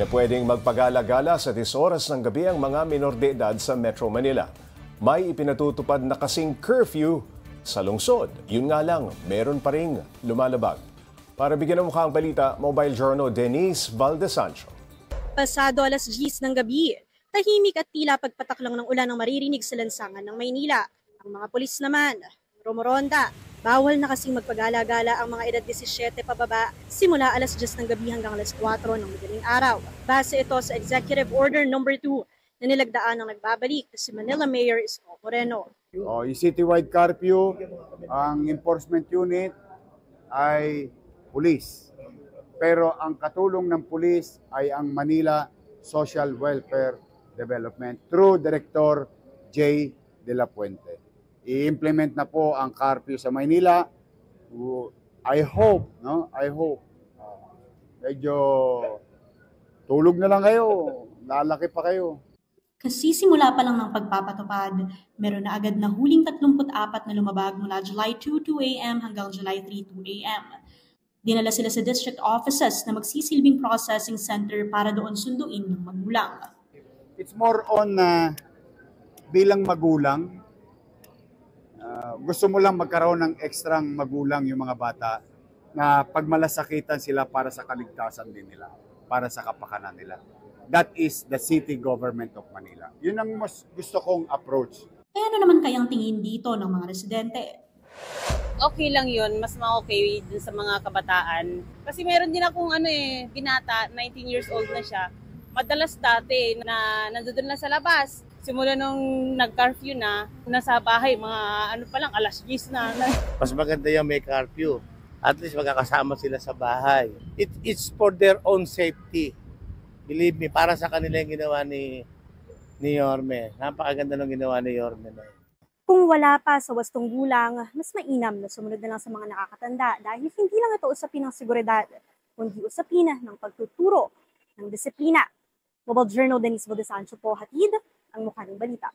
na pwedeng magpagala-gala sa 10 oras ng gabi ang mga minor de edad sa Metro Manila. May ipinatutupad na kasing curfew sa lungsod. Yun nga lang, meron pa ring lumalabag. Para bigyan ng mukha ang balita, Mobile Journal Denise Valdesancho. Pasado alas 10 ng gabi, tahimik at tila pagpatak lang ng ulan ang maririnig sa lansangan ng Maynila. Ang mga pulis naman, rumoronda. Bawal na kasing magpagala-gala ang mga edad 17 pababa simula alas 10 ng gabi hanggang alas 4 ng madaling araw. Base ito sa Executive Order No. 2 na nilagdaan ng nagbabalik si Manila Mayor Isko Moreno. Yung citywide curfew, ang enforcement unit ay police. Pero ang katulong ng police ay ang Manila Social Welfare Development through Director J. De La Puente. I-implement na po ang curfew sa Maynila. I hope, medyo tulog na lang kayo, lalaki pa kayo. Kasi simula pa lang ng pagpapatupad, meron na agad na huling 34 na lumabag mula July 2, 2 a.m. hanggang July 3, 2 a.m. Dinala sila sa district offices na magsisilbing processing center para doon sunduin ng magulang. It's more on bilang magulang, gusto mo lang magkaroon ng ekstrang magulang yung mga bata na pagmalasakitan sila para sa kaligtasan din nila, para sa kapakanan nila. That is the city government of Manila. Yun ang mas gusto kong approach. Kaya ano naman kayang tingin dito ng mga residente? Okay lang yun, mas ma-okay dun sa mga kabataan. Kasi meron din akong binata, 19 years old na siya. Madalas dati na nandoon na sa labas. Simula nung nag-curfew na, nasa bahay, mga pa lang, alas 10 na. Mas maganda yung may curfew. At least magkakasama sila sa bahay. It's for their own safety. Believe me, para sa kanila yung ginawa ni Yorme. Napakaganda ng ginawa ni Yorme. Kung wala pa sa wastong gulang, mas mainam na sumunod na lang sa mga nakakatanda dahil hindi lang ito usapin ng seguridad, kundi usapin ng pagtuturo ng disiplina. Mobile Journal Denise Valdesancho po, hatid ang mukha ng balita.